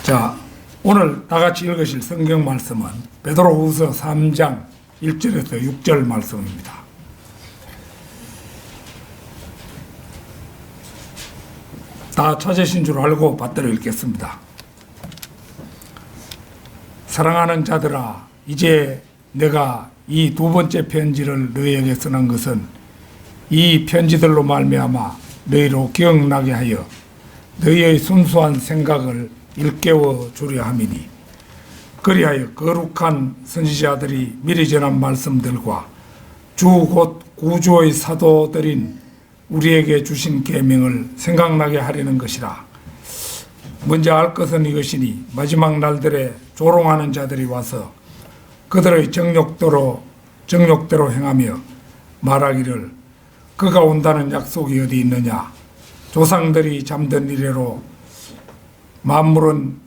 자, 오늘 다 같이 읽으실 성경 말씀은 베드로후서 3장 1절에서 6절 말씀입니다. 다 찾으신 줄 알고 받들어 읽겠습니다. 사랑하는 자들아, 이제 내가 이 두 번째 편지를 너희에게 쓰는 것은 이 편지들로 말미암아 너희로 기억나게 하여 너희의 순수한 생각을 일깨워 주려 함이니, 그리하여 거룩한 선지자들이 미리 전한 말씀들과 주 곧 구주의 사도들인 우리에게 주신 계명을 생각나게 하려는 것이라. 먼저 알 것은 이것이니 마지막 날들에 조롱하는 자들이 와서 그들의 정욕대로 행하며 말하기를 그가 온다는 약속이 어디 있느냐. 조상들이 잠든 이래로 만물은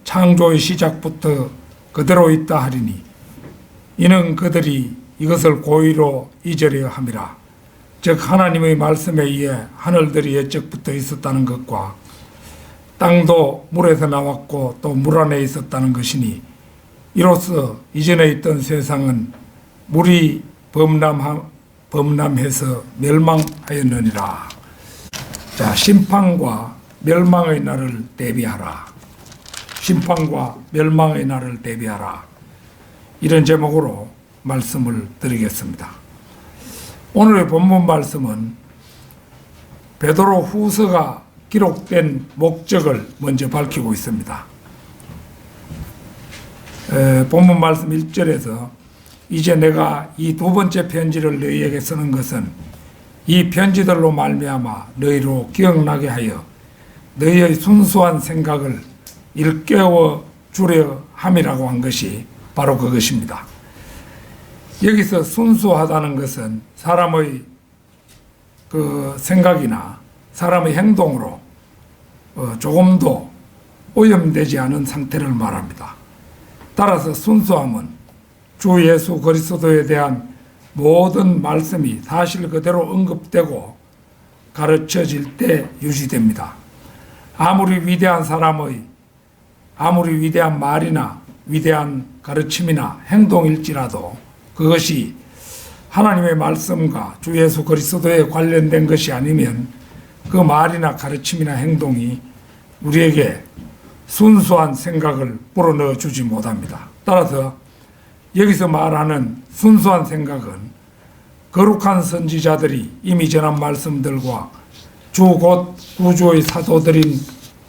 창조의 시작부터 그대로 있다 하리니, 이는 그들이 이것을 고의로 잊으려 함이라. 즉 하나님의 말씀에 의해 하늘들이 옛적부터 있었다는 것과 땅도 물에서 나왔고 또 물 안에 있었다는 것이니, 이로써 이전에 있던 세상은 물이 범람해서 멸망하였느니라. 자, 심판과 멸망의 날을 대비하라. 심판과 멸망의 날을 대비하라. 이런 제목으로 말씀을 드리겠습니다. 오늘의 본문 말씀은 베드로 후서가 기록된 목적을 먼저 밝히고 있습니다. 본문 말씀 1절에서 이제 내가 이 두 번째 편지를 너희에게 쓰는 것은 이 편지들로 말미암아 너희로 기억나게 하여 너희의 순수한 생각을 일깨워 주려 함이라고 한 것이 바로 그것입니다. 여기서 순수하다는 것은 사람의 그 생각이나 사람의 행동으로 조금도 오염되지 않은 상태를 말합니다. 따라서 순수함은 주 예수 그리스도에 대한 모든 말씀이 사실 그대로 언급되고 가르쳐질 때 유지됩니다. 아무리 위대한 말이나 위대한 가르침이나 행동일지라도 그것이 하나님의 말씀과 주 예수 그리스도에 관련된 것이 아니면 그 말이나 가르침이나 행동이 우리에게 순수한 생각을 불어넣어 주지 못합니다. 따라서 여기서 말하는 순수한 생각은 거룩한 선지자들이 이미 전한 말씀들과 주 곧 구주의 사도들인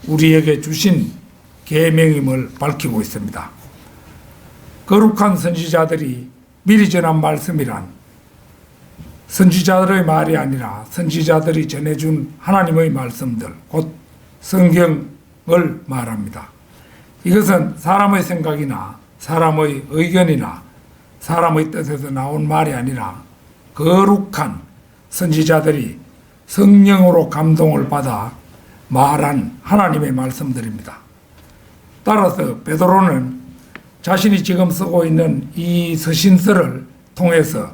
우리에게 주신 계명임을 밝히고 있습니다. 거룩한 선지자들이 미리 전한 말씀이란 선지자들의 말이 아니라 선지자들이 전해준 하나님의 말씀들, 곧 성경을 말합니다. 이것은 사람의 생각이나 사람의 의견이나 사람의 뜻에서 나온 말이 아니라 거룩한 선지자들이 성령으로 감동을 받아 말한 하나님의 말씀들입니다. 따라서 베드로는 자신이 지금 쓰고 있는 이 서신서를 통해서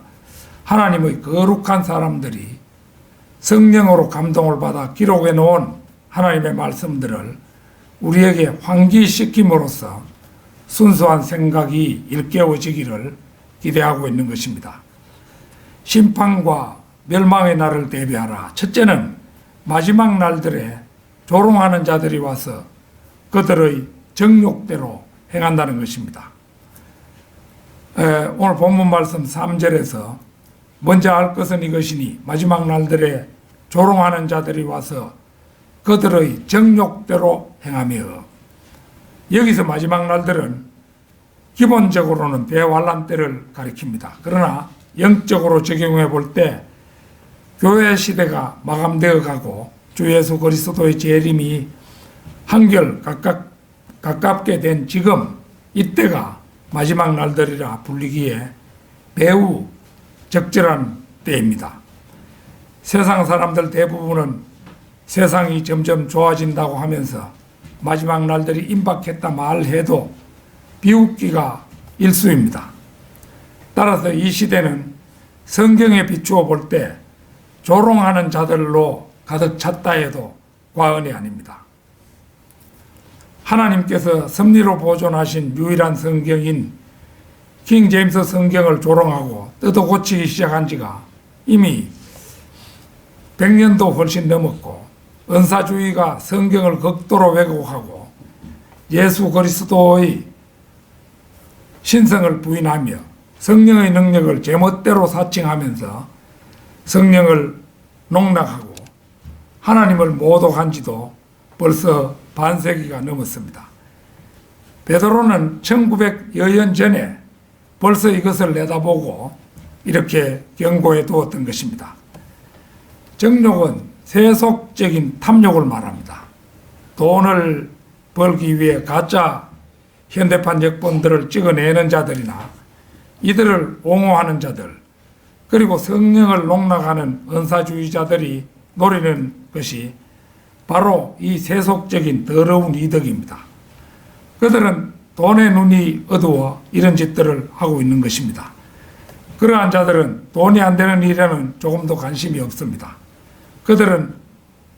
하나님의 거룩한 사람들이 성령으로 감동을 받아 기록해 놓은 하나님의 말씀들을 우리에게 환기시킴으로써 순수한 생각이 일깨워지기를 기대하고 있는 것입니다. 심판과 멸망의 날을 대비하라. 첫째는 마지막 날들에 조롱하는 자들이 와서 그들의 정욕대로 행한다는 것입니다. 오늘 본문 말씀 3절에서 먼저 알 것은 이것이니 마지막 날들에 조롱하는 자들이 와서 그들의 정욕대로 행하며, 여기서 마지막 날들은 기본적으로는 대환란 때를 가리킵니다. 그러나 영적으로 적용해 볼 때 교회 시대가 마감되어 가고 주 예수 그리스도의 재림이 한결 가깝게 된 지금, 이때가 마지막 날들이라 불리기에 매우 적절한 때입니다. 세상 사람들 대부분은 세상이 점점 좋아진다고 하면서 마지막 날들이 임박했다 말해도 비웃기가 일쑤입니다. 따라서 이 시대는 성경에 비추어 볼 때 조롱하는 자들로 가득 찼다 해도 과언이 아닙니다. 하나님께서 섭리로 보존하신 유일한 성경인 킹 제임스 성경을 조롱하고 뜯어 고치기 시작한 지가 이미 100년도 훨씬 넘었고, 은사주의가 성경을 극도로 왜곡하고 예수 그리스도의 신성을 부인하며 성령의 능력을 제멋대로 사칭하면서 성령을 농락하고 하나님을 모독한 지도 벌써 반세기가 넘었습니다. 베드로는 1900여 년 전에 벌써 이것을 내다보고 이렇게 경고해 두었던 것입니다. 정욕은 세속적인 탐욕을 말합니다. 돈을 벌기 위해 가짜 현대판 역본들을 찍어내는 자들이나 이들을 옹호하는 자들, 그리고 성령을 농락하는 은사주의자들이 노리는 것이 바로 이 세속적인 더러운 이득입니다. 그들은 돈의 눈이 어두워 이런 짓들을 하고 있는 것입니다. 그러한 자들은 돈이 안 되는 일에는 조금도 관심이 없습니다. 그들은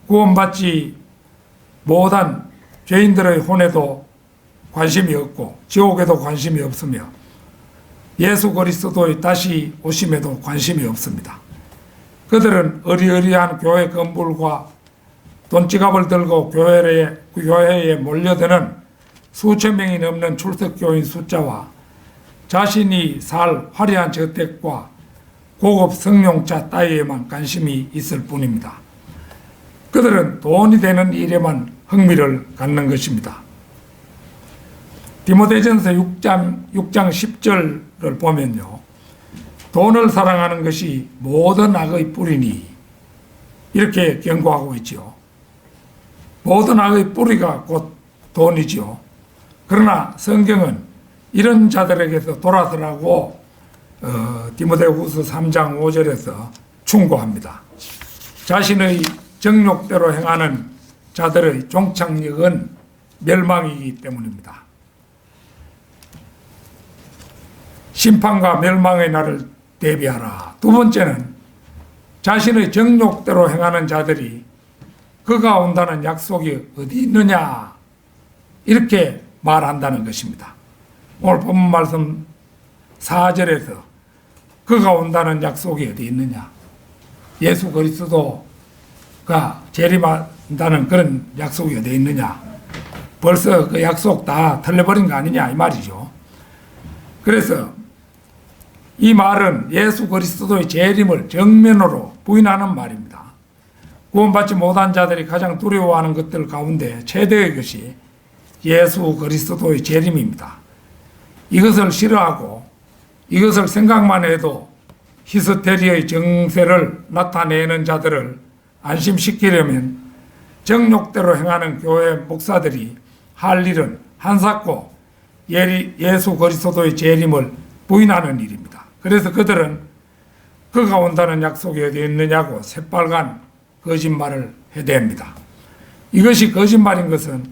구원받지 못한 죄인들의 혼에도 관심이 없고 지옥에도 관심이 없으며 예수 그리스도의 다시 오심에도 관심이 없습니다. 그들은 어리어리한 교회 건물과 돈지갑을 들고 교회에 몰려드는 수천 명이 넘는 출석교인 숫자와 자신이 살 화려한 저택과 고급 승용차 따위에만 관심이 있을 뿐입니다. 그들은 돈이 되는 일에만 흥미를 갖는 것입니다. 디모데전서 6장 10절을 보면요, 돈을 사랑하는 것이 모든 악의 뿌리니 이렇게 경고하고 있지요. 모든 악의 뿌리가 곧 돈이지요. 그러나 성경은 이런 자들에게서 돌아서라고 디모데후서 3장 5절에서 충고합니다. 자신의 정욕대로 행하는 자들의 종착역은 멸망이기 때문입니다. 심판과 멸망의 날을 대비하라. 두 번째는 자신의 정욕대로 행하는 자들이 그가 온다는 약속이 어디 있느냐 이렇게 말한다는 것입니다. 오늘 본문 말씀 4절에서 그가 온다는 약속이 어디 있느냐, 예수 그리스도가 재림한다는 그런 약속이 어디 있느냐, 벌써 그 약속 다 틀려버린 거 아니냐 이 말이죠. 그래서 이 말은 예수 그리스도의 재림을 정면으로 부인하는 말입니다. 구원받지 못한 자들이 가장 두려워하는 것들 가운데 최대의 것이 예수 그리스도의 재림입니다. 이것을 싫어하고 이것을 생각만 해도 히스테리의 정세를 나타내는 자들을 안심시키려면 정욕대로 행하는 교회 목사들이 할 일은 한사코 예수 그리스도의 재림을 부인하는 일입니다. 그래서 그들은 그가 온다는 약속이 어디 있느냐고 새빨간 거짓말을 해댑니다. 이것이 거짓말인 것은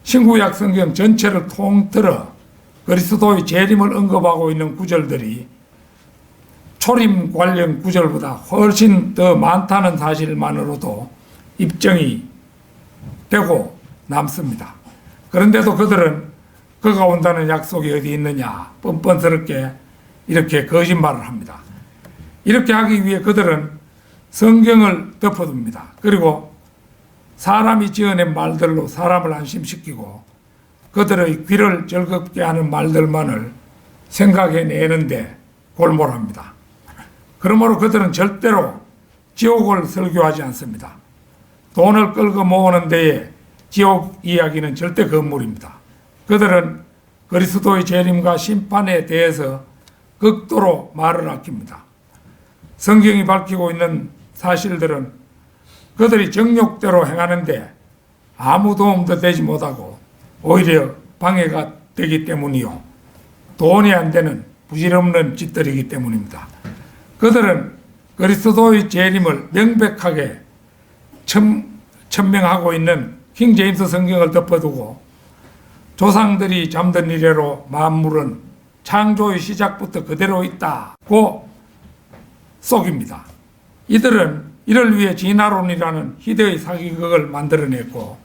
신구약 성경 전체를 통틀어 그리스도의 재림을 언급하고 있는 구절들이 초림 관련 구절보다 훨씬 더 많다는 사실만으로도 입증이 되고 남습니다. 그런데도 그들은 그가 온다는 약속이 어디 있느냐 뻔뻔스럽게 이렇게 거짓말을 합니다. 이렇게 하기 위해 그들은 성경을 덮어둡니다. 그리고 사람이 지어낸 말들로 사람을 안심시키고 그들의 귀를 즐겁게 하는 말들만을 생각해내는데 골몰합니다. 그러므로 그들은 절대로 지옥을 설교하지 않습니다. 돈을 끌고 모으는 데에 지옥 이야기는 절대 건물입니다. 그들은 그리스도의 재림과 심판에 대해서 극도로 말을 아낍니다. 성경이 밝히고 있는 사실들은 그들이 정욕대로 행하는데 아무 도움도 되지 못하고 오히려 방해가 되기 때문이요, 돈이 안 되는 부질없는 짓들이기 때문입니다. 그들은 그리스도의 재림을 명백하게 천명하고 있는 킹 제임스 성경을 덮어두고 조상들이 잠든 이래로 만물은 창조의 시작부터 그대로 있다고 속입니다. 이들은 이를 위해 진화론이라는 희대의 사기극을 만들어냈고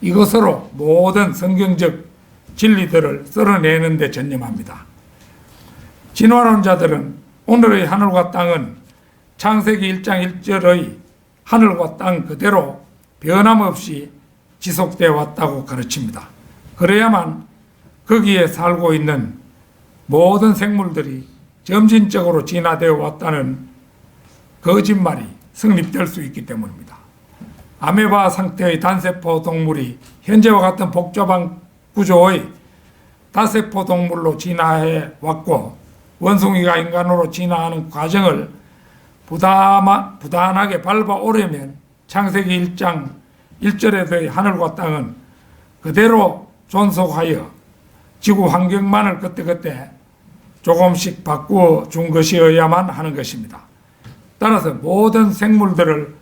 이것으로 모든 성경적 진리들을 쓸어내는 데 전념합니다. 진화론자들은 오늘의 하늘과 땅은 창세기 1장 1절의 하늘과 땅 그대로 변함없이 지속되어 왔다고 가르칩니다. 그래야만 거기에 살고 있는 모든 생물들이 점진적으로 진화되어 왔다는 거짓말이 성립될 수 있기 때문입니다. 아메바 상태의 단세포 동물이 현재와 같은 복잡한 구조의 다세포 동물로 진화해 왔고, 원숭이가 인간으로 진화하는 과정을 부단하게 밟아오려면 창세기 1장 1절에서의 하늘과 땅은 그대로 존속하여 지구 환경만을 그때그때 조금씩 바꾸어 준 것이어야만 하는 것입니다. 따라서 모든 생물들을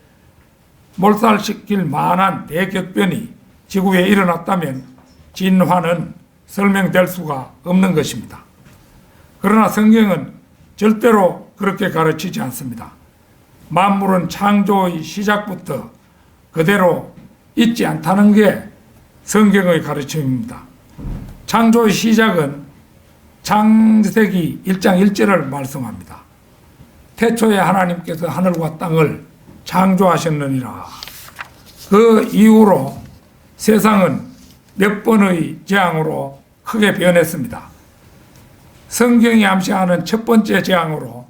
몰살시킬 만한 대격변이 지구에 일어났다면 진화는 설명될 수가 없는 것입니다. 그러나 성경은 절대로 그렇게 가르치지 않습니다. 만물은 창조의 시작부터 그대로 있지 않다는 게 성경의 가르침입니다. 창조의 시작은 창세기 1장 1절을 말씀합니다. 태초에 하나님께서 하늘과 땅을 창조하셨느니라. 그 이후로 세상은 몇 번의 재앙으로 크게 변했습니다. 성경이 암시하는 첫 번째 재앙으로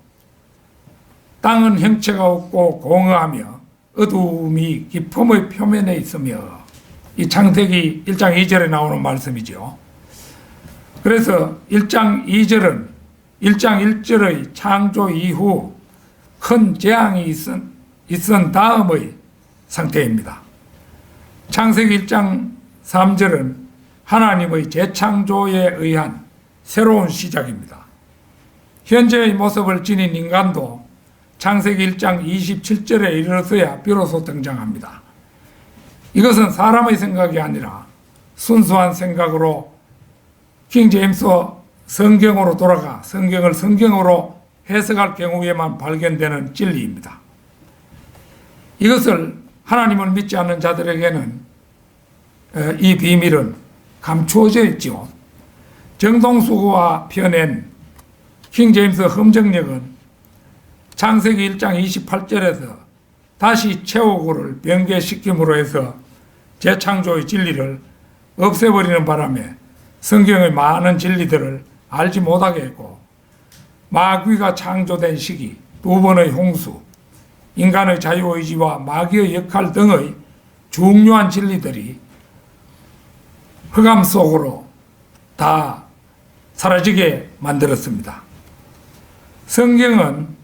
땅은 형체가 없고 공허하며 어두움이 깊음의 표면에 있으며, 이 창세기 1장 2절에 나오는 말씀이죠. 그래서 1장 2절은 1장 1절의 창조 이후 큰 재앙이 있은 다음의 상태입니다. 창세기 1장 3절은 하나님의 재창조에 의한 새로운 시작입니다. 현재의 모습을 지닌 인간도 창세기 1장 27절에 이르러서야 비로소 등장합니다. 이것은 사람의 생각이 아니라 순수한 생각으로 킹 제임스 성경으로 돌아가 성경을 성경으로 해석할 경우에만 발견되는 진리입니다. 이것을 하나님을 믿지 않는 자들에게는 이 비밀은 감추어져 있죠. 정동수가 펴낸 킹 제임스 험정력은 창세기 1장 28절에서 다시 최후구를 변개시킴으로 해서 재창조의 진리를 없애버리는 바람에 성경의 많은 진리들을 알지 못하게 했고, 마귀가 창조된 시기, 두 번의 홍수, 인간의 자유의지와 마귀의 역할 등의 중요한 진리들이 흑암 속으로 다 사라지게 만들었습니다. 성경은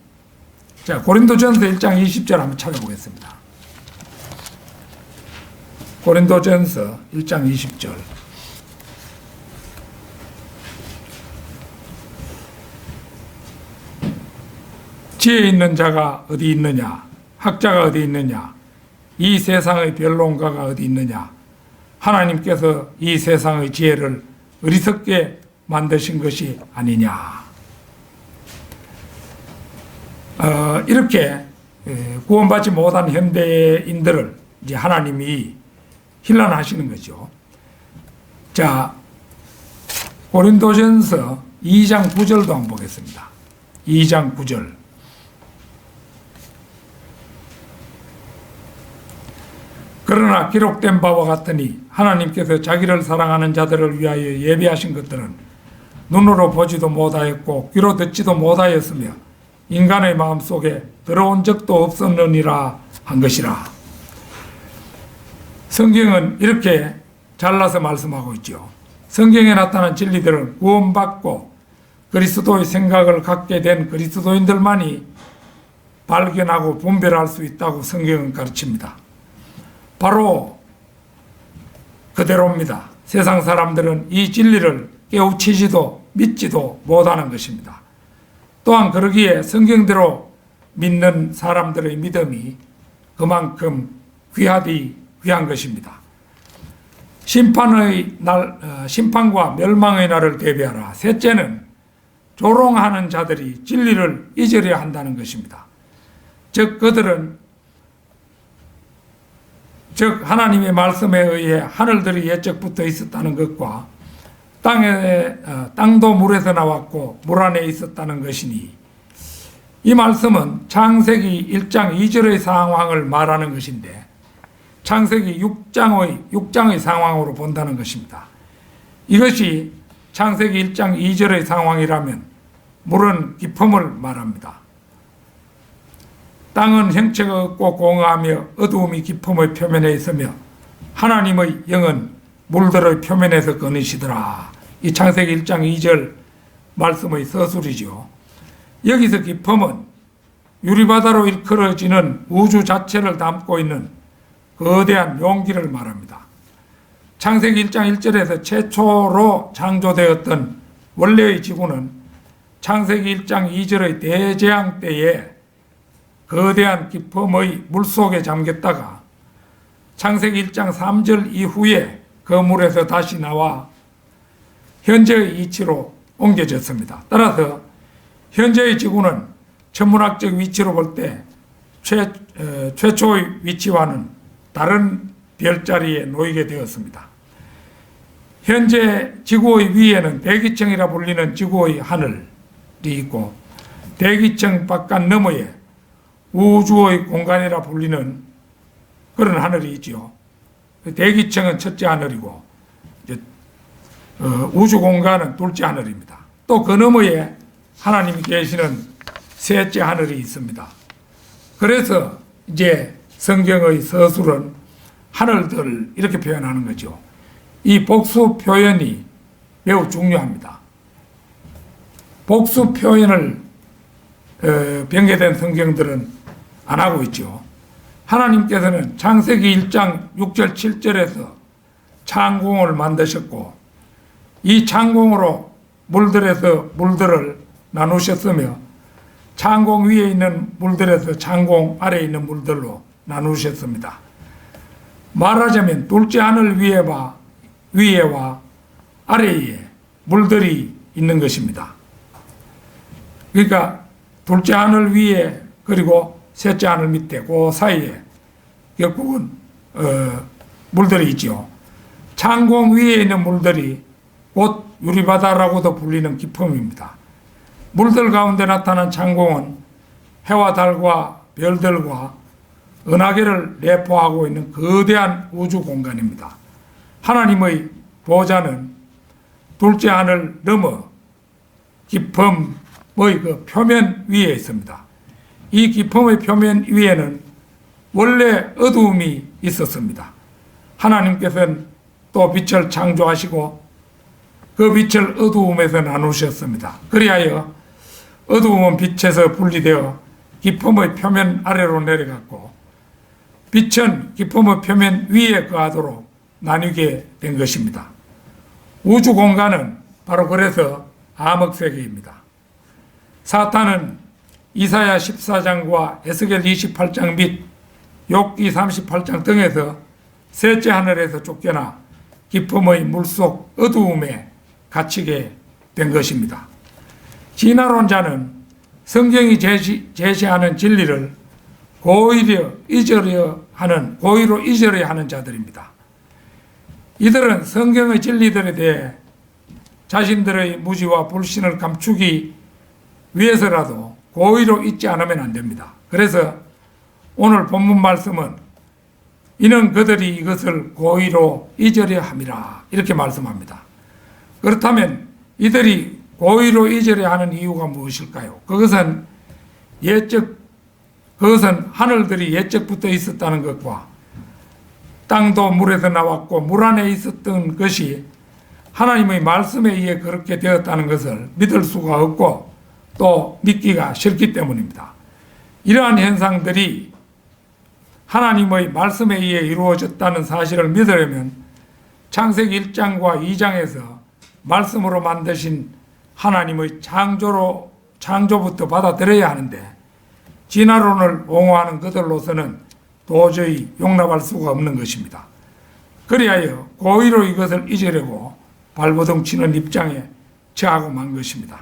고린도전서 1장 20절 한번 찾아보겠습니다. 고린도전서 1장 20절. 지혜 있는 자가 어디 있느냐? 학자가 어디 있느냐? 이 세상의 변론가가 어디 있느냐? 하나님께서 이 세상의 지혜를 어리석게 만드신 것이 아니냐? 이렇게 구원받지 못한 현대인들을 이제 하나님이 힐난하시는 거죠. 자, 고린도전서 2장 9절도 한번 보겠습니다. 2장 9절. 그러나 기록된 바와 같으니 하나님께서 자기를 사랑하는 자들을 위하여 예비하신 것들은 눈으로 보지도 못하였고 귀로 듣지도 못하였으며 인간의 마음속에 들어온 적도 없었느니라 한 것이라. 성경은 이렇게 잘라서 말씀하고 있죠. 성경에 나타난 진리들은 구원받고 그리스도의 생각을 갖게 된 그리스도인들만이 발견하고 분별할 수 있다고 성경은 가르칩니다. 바로 그대로입니다. 세상 사람들은 이 진리를 깨우치지도 믿지도 못하는 것입니다. 또한 그러기에 성경대로 믿는 사람들의 믿음이 그만큼 귀한 것입니다. 심판과 멸망의 날을 대비하라. 셋째는 조롱하는 자들이 진리를 잊으려 한다는 것입니다. 즉 그들은 즉 하나님의 말씀에 의해 하늘들이 예적부터 있었다는 것과 땅도 물에서 나왔고 물 안에 있었다는 것이니, 이 말씀은 창세기 1장 2절의 상황을 말하는 것인데 창세기 6장의 상황으로 본다는 것입니다. 이것이 창세기 1장 2절의 상황이라면 물은 깊음을 말합니다. 땅은 형체가 없고 공허하며 어두움이 깊음의 표면에 있으며 하나님의 영은 물들의 표면에서 거니시더라. 이 창세기 1장 2절 말씀의 서술이죠. 여기서 깊음은 유리바다로 일컬어지는 우주 자체를 담고 있는 거대한 용기를 말합니다. 창세기 1장 1절에서 최초로 창조되었던 원래의 지구는 창세기 1장 2절의 대재앙 때에 거대한 깊음의 물속에 잠겼다가 창세기 1장 3절 이후에 그 물에서 다시 나와 현재의 이치로 옮겨졌습니다. 따라서 현재의 지구는 천문학적 위치로 볼 때 최초의 위치와는 다른 별자리에 놓이게 되었습니다. 현재 지구의 위에는 대기층이라 불리는 지구의 하늘이 있고 대기층 바깥 너머에 우주의 공간이라 불리는 그런 하늘이 있죠. 대기층은 첫째 하늘이고 우주 공간은 둘째 하늘입니다. 또 그 너머에 하나님이 계시는 셋째 하늘이 있습니다. 그래서 이제 성경의 서술은 하늘들 이렇게 표현하는 거죠. 이 복수 표현이 매우 중요합니다. 복수 표현을 변개된 성경들은 안 하고 있죠. 하나님께서는 창세기 1장 6절 7절에서 창공을 만드셨고 이 창공으로 물들에서 물들을 나누셨으며 창공 위에 있는 물들에서 창공 아래에 있는 물들로 나누셨습니다. 말하자면 둘째 하늘 위에와 아래에 물들이 있는 것입니다. 그러니까 둘째 하늘 위에 그리고 셋째 하늘 밑에 그 사이에 결국은 물들이 있죠. 창공 위에 있는 물들이 곧 유리바다라고도 불리는 깊음입니다. 물들 가운데 나타난 창공은 해와 달과 별들과 은하계를 내포하고 있는 거대한 우주 공간입니다. 하나님의 보좌는 둘째 하늘 넘어 깊음의 그 표면 위에 있습니다. 이 깊음의 표면 위에는 원래 어두움이 있었습니다. 하나님께서는 또 빛을 창조하시고 그 빛을 어두움에서 나누셨습니다. 그리하여 어두움은 빛에서 분리되어 깊음의 표면 아래로 내려갔고 빛은 깊음의 표면 위에 거하도록 나뉘게 된 것입니다. 우주 공간은 바로 그래서 암흑세계입니다. 사탄은 이사야 14장과 에스겔 28장 및 욥기 38장 등에서 셋째 하늘에서 쫓겨나 깊음의 물속 어두움에 갇히게 된 것입니다. 진화론자는 성경이 제시하는 진리를 고의로 잊으려 하는 자들입니다. 이들은 성경의 진리들에 대해 자신들의 무지와 불신을 감추기 위해서라도 고의로 잊지 않으면 안 됩니다. 그래서 오늘 본문 말씀은 이는 그들이 이것을 고의로 잊으려 함이라 이렇게 말씀합니다. 그렇다면 이들이 고의로 잊으려 하는 이유가 무엇일까요? 그것은 하늘들이 예적부터 있었다는 것과 땅도 물에서 나왔고 물 안에 있었던 것이 하나님의 말씀에 의해 그렇게 되었다는 것을 믿을 수가 없고 또 믿기가 싫기 때문입니다. 이러한 현상들이 하나님의 말씀에 의해 이루어졌다는 사실을 믿으려면 창세기 1장과 2장에서 말씀으로 만드신 하나님의 창조부터 받아들여야 하는데 진화론을 옹호하는 그들로서는 도저히 용납할 수가 없는 것입니다. 그리하여 고의로 이것을 잊으려고 발버둥 치는 입장에 처하고 만 것입니다.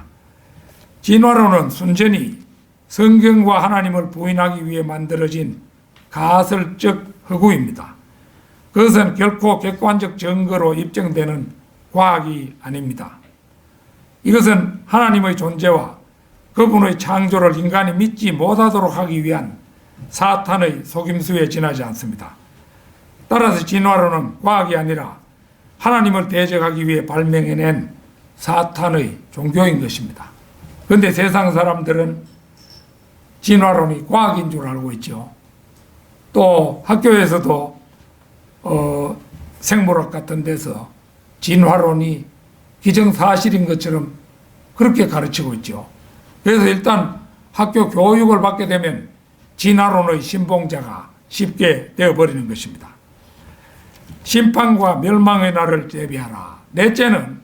진화론은 순전히 성경과 하나님을 부인하기 위해 만들어진 가설적 허구입니다. 그것은 결코 객관적 증거로 입증되는 과학이 아닙니다. 이것은 하나님의 존재와 그분의 창조를 인간이 믿지 못하도록 하기 위한 사탄의 속임수에 지나지 않습니다. 따라서 진화론은 과학이 아니라 하나님을 대적하기 위해 발명해낸 사탄의 종교인 것입니다. 그런데 세상 사람들은 진화론이 과학인 줄 알고 있죠. 또 학교에서도 생물학 같은 데서 진화론이 기정사실인 것처럼 그렇게 가르치고 있죠. 그래서 일단 학교 교육을 받게 되면 진화론의 신봉자가 쉽게 되어버리는 것입니다. 심판과 멸망의 날을 대비하라. 넷째는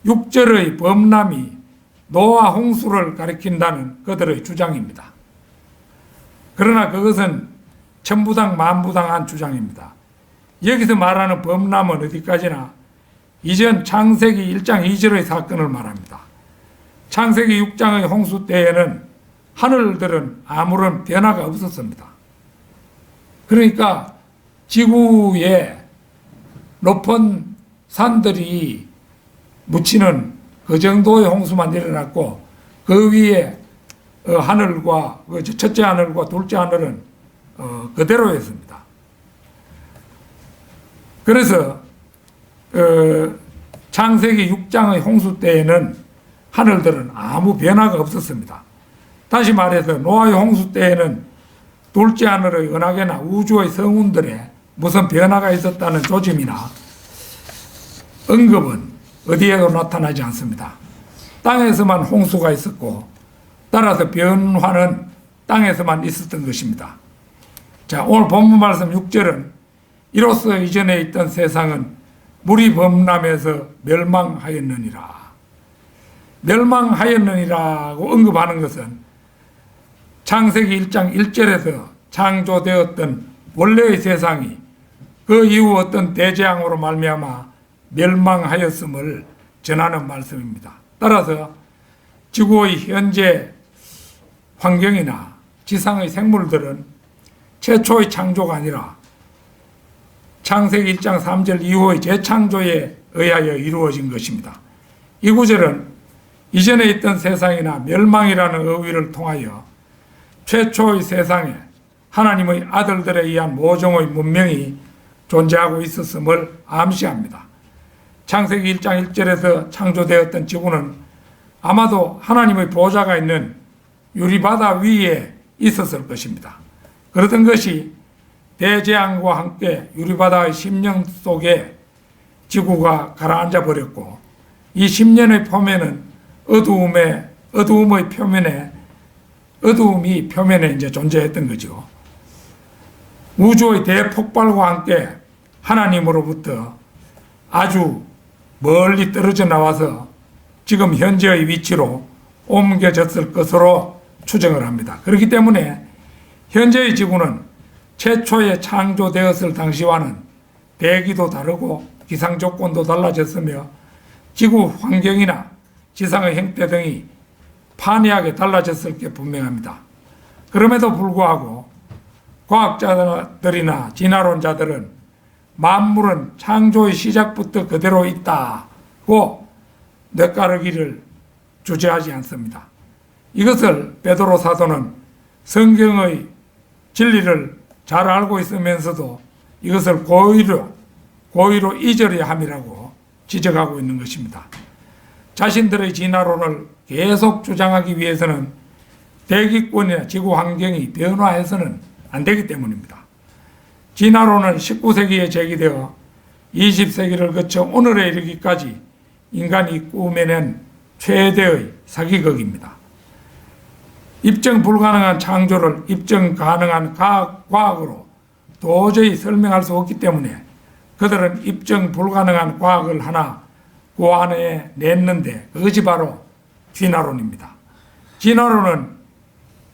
6절의 범람이 노아 홍수를 가리킨다는 그들의 주장입니다. 그러나 그것은 천부당 만부당한 주장입니다. 여기서 말하는 범람은 어디까지나 이전 창세기 1장 2절의 사건을 말합니다. 창세기 6장의 홍수 때에는 하늘들은 아무런 변화가 없었습니다. 그러니까 지구에 높은 산들이 묻히는 그 정도의 홍수만 일어났고 그 위에 하늘과 첫째 하늘과 둘째 하늘은 그대로였습니다. 그래서 창세기 6장의 홍수 때에는 하늘들은 아무 변화가 없었습니다. 다시 말해서 노아의 홍수 때에는 둘째 하늘의 은하계나 우주의 성운들에 무슨 변화가 있었다는 조짐이나 언급은 어디에도 나타나지 않습니다. 땅에서만 홍수가 있었고 따라서 변화는 땅에서만 있었던 것입니다. 자, 오늘 본문 말씀 6절은 이로써 이전에 있던 세상은 물이 범람해서 멸망하였느니라. 멸망하였느니라고 언급하는 것은 창세기 1장 1절에서 창조되었던 원래의 세상이 그 이후 어떤 대재앙으로 말미암아 멸망하였음을 전하는 말씀입니다. 따라서 지구의 현재 환경이나 지상의 생물들은 최초의 창조가 아니라 창세기 1장 3절 이후의 재창조에 의하여 이루어진 것입니다. 이 구절은 이전에 있던 세상이나 멸망이라는 의의를 통하여 최초의 세상에 하나님의 아들들에 의한 모종의 문명이 존재하고 있었음을 암시합니다. 창세기 1장 1절에서 창조되었던 지구는 아마도 하나님의 보좌가 있는 유리바다 위에 있었을 것입니다. 그러던 것이 대재앙과 함께 유리바다의 심령 속에 지구가 가라앉아 버렸고 이 심년의 표면은 어두움이 표면에 이제 존재했던 거죠. 우주의 대폭발과 함께 하나님으로부터 아주 멀리 떨어져 나와서 지금 현재의 위치로 옮겨졌을 것으로 추정을 합니다. 그렇기 때문에 현재의 지구는 최초에 창조되었을 당시와는 대기도 다르고 기상 조건도 달라졌으며 지구 환경이나 지상의 형태 등이 판이하게 달라졌을 게 분명합니다. 그럼에도 불구하고 과학자들이나 진화론자들은 만물은 창조의 시작부터 그대로 있다고 뇌가르기를 주저하지 않습니다. 이것을 베드로 사도는 성경의 진리를 잘 알고 있으면서도 이것을 고의로 잊으려 함이라고 지적하고 있는 것입니다. 자신들의 진화론을 계속 주장하기 위해서는 대기권이나 지구 환경이 변화해서는 안 되기 때문입니다. 진화론은 19세기에 제기되어 20세기를 거쳐 오늘에 이르기까지 인간이 꾸며낸 최대의 사기극입니다. 입증 불가능한 창조를 입증 가능한 과학으로 도저히 설명할 수 없기 때문에 그들은 입증 불가능한 과학을 하나 고안해 냈는데 그것이 바로 진화론입니다. 진화론은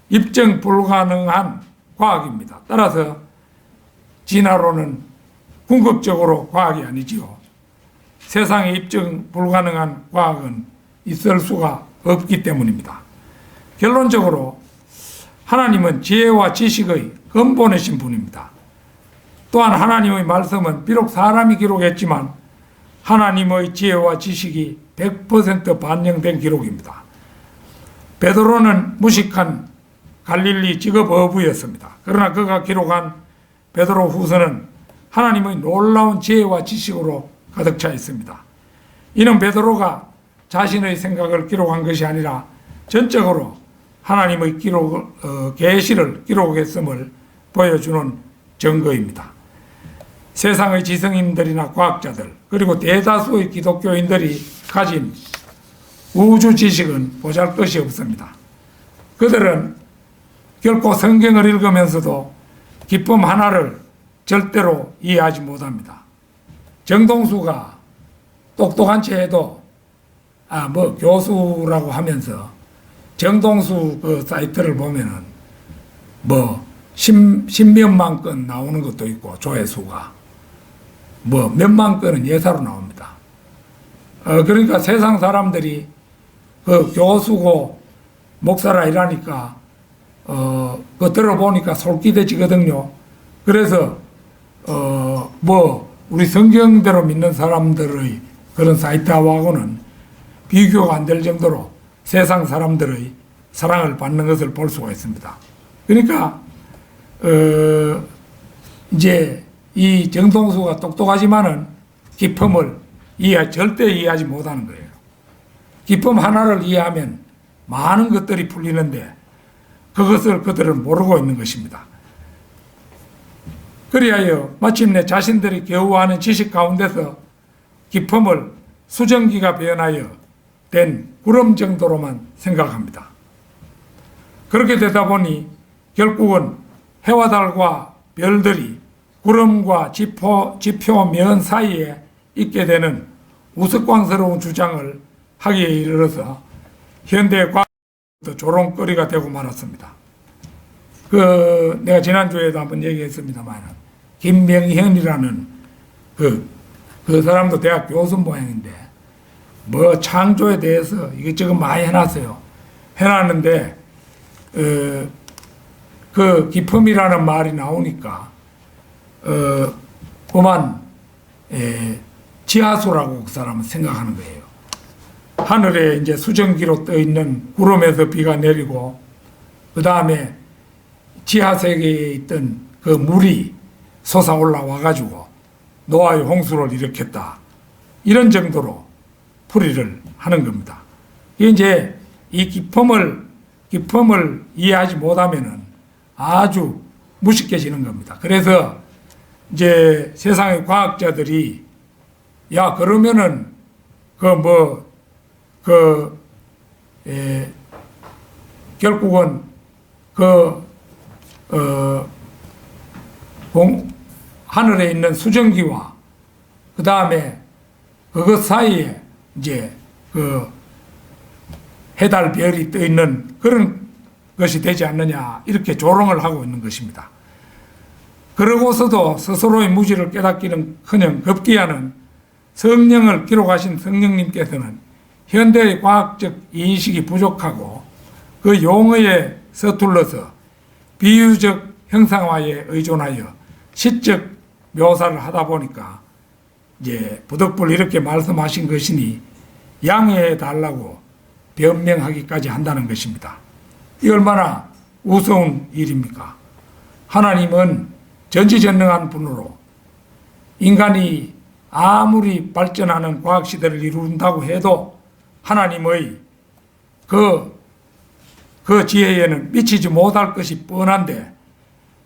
입증 불가능한 과학입니다. 따라서 진화론은 궁극적으로 과학이 아니지요. 세상에 입증 불가능한 과학은 있을 수가 없기 때문입니다. 결론적으로 하나님은 지혜와 지식의 근본이신 분입니다. 또한 하나님의 말씀은 비록 사람이 기록했지만 하나님의 지혜와 지식이 100% 반영된 기록입니다. 베드로는 무식한 갈릴리 직업 어부였습니다. 그러나 그가 기록한 베드로 후서는 하나님의 놀라운 지혜와 지식으로 가득 차 있습니다. 이는 베드로가 자신의 생각을 기록한 것이 아니라 전적으로 하나님의 계시를 기록했음을 보여주는 증거입니다. 세상의 지성인들이나 과학자들 그리고 대다수의 기독교인들이 가진 우주 지식은 보잘것이 없습니다. 그들은 결코 성경을 읽으면서도 기쁨 하나를 절대로 이해하지 못합니다. 정동수가 똑똑한 채 해도 교수라고 하면서 정동수 그 사이트를 보면은 십몇만 건 나오는 것도 있고 조회수가 몇만 건은 예사로 나옵니다. 그러니까 세상 사람들이 그 교수고 목사라 이러니까 그 들어보니까 솔깃해지거든요. 그래서 우리 성경대로 믿는 사람들의 그런 사이트하고는 비교가 안 될 정도로 세상 사람들의 사랑을 받는 것을 볼 수가 있습니다. 그러니까 이제 이 정동수가 똑똑하지만은 기품을 절대 이해하지 못하는 거예요. 기품 하나를 이해하면 많은 것들이 풀리는데 그것을 그들은 모르고 있는 것입니다. 그리하여 마침내 자신들이 겨우하는 지식 가운데서 기품을 수증기가 변하여 된 구름 정도로만 생각합니다. 그렇게 되다 보니 결국은 해와 달과 별들이 구름과 지표면 사이에 있게 되는 우스꽝스러운 주장을 하기에 이르러서 현대 과학도 조롱거리가 되고 말았습니다. 내가 지난주에도 한번 얘기했습니다만 김명현이라는 그 사람도 대학 교수 모양인데 창조에 대해서 이것저것 많이 해놨어요. 해놨는데 그 기품이라는 말이 나오니까 그만 지하수라고 그 사람은 생각하는 거예요. 하늘에 이제 수증기로 떠 있는 구름에서 비가 내리고 그 다음에 지하세계에 있던 그 물이 솟아올라 와가지고 노아의 홍수를 일으켰다. 이런 정도로 풀이를 하는 겁니다. 이제 이 기품을 이해하지 못하면은 아주 무식해지는 겁니다. 그래서 이제 세상의 과학자들이 그러면은 결국은 하늘에 있는 수증기와 그 다음에 그것 사이에 이제 해달 별이 떠 있는 그런 것이 되지 않느냐 이렇게 조롱을 하고 있는 것입니다. 그러고서도 스스로의 무지를 깨닫기는커녕 급기야는 성령을 기록하신 성령님께서는 현대의 과학적 인식이 부족하고 그 용어에 서툴러서 비유적 형상화에 의존하여 시적 묘사를 하다 보니까 이제 부득불 이렇게 말씀하신 것이니 양해해 달라고 변명하기까지 한다는 것입니다. 이 얼마나 우스운 일입니까? 하나님은 전지전능한 분으로 인간이 아무리 발전하는 과학시대를 이룬다고 해도 하나님의 그 지혜에는 미치지 못할 것이 뻔한데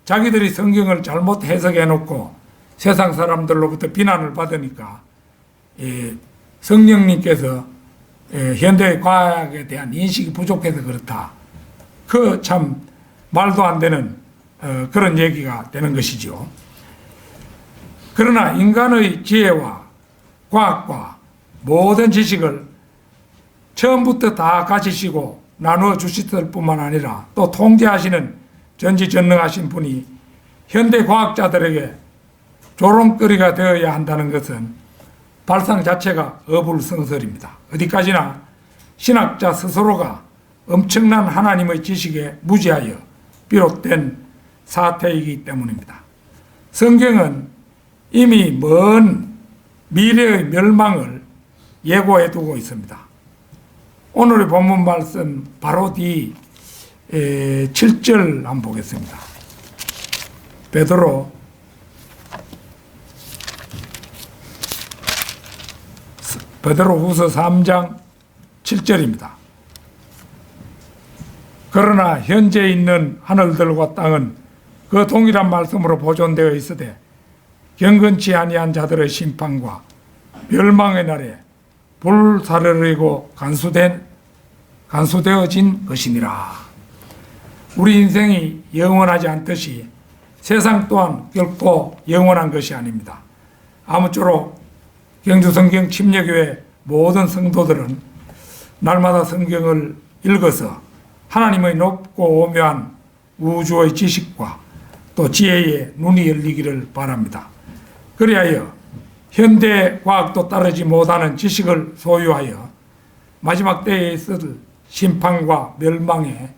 자기들이 성경을 잘못 해석해 놓고 세상 사람들로부터 비난을 받으니까 성령님께서 현대의 과학에 대한 인식이 부족해서 그렇다. 참 말도 안 되는 그런 얘기가 되는 것이죠. 그러나 인간의 지혜와 과학과 모든 지식을 처음부터 다 가지시고 나누어 주셨을 뿐만 아니라 또 통제하시는 전지전능하신 분이 현대 과학자들에게 조롱거리가 되어야 한다는 것은 발상 자체가 어불성설입니다. 어디까지나 신학자 스스로가 엄청난 하나님의 지식에 무지하여 비롯된 사태이기 때문입니다. 성경은 이미 먼 미래의 멸망을 예고해 두고 있습니다. 오늘의 본문 말씀 바로 뒤 7절 한번 보겠습니다. 베드로후서 3장 7절입니다. 그러나 현재 있는 하늘들과 땅은 그 동일한 말씀으로 보존되어 있으되 경건치 아니한 자들의 심판과 멸망의 날에 불사르르고 간수되어진 것이니라. 우리 인생이 영원하지 않듯이 세상 또한 결코 영원한 것이 아닙니다. 아무쪼록 경주성경 침례교회 모든 성도들은 날마다 성경을 읽어서 하나님의 높고 오묘한 우주의 지식과 또 지혜의 눈이 열리기를 바랍니다. 그리하여 현대 과학도 따르지 못하는 지식을 소유하여 마지막 때에 있을 심판과 멸망에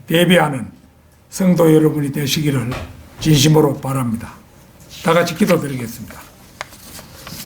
대비하는 성도 여러분이 되시기를 진심으로 바랍니다. 다 같이 기도드리겠습니다.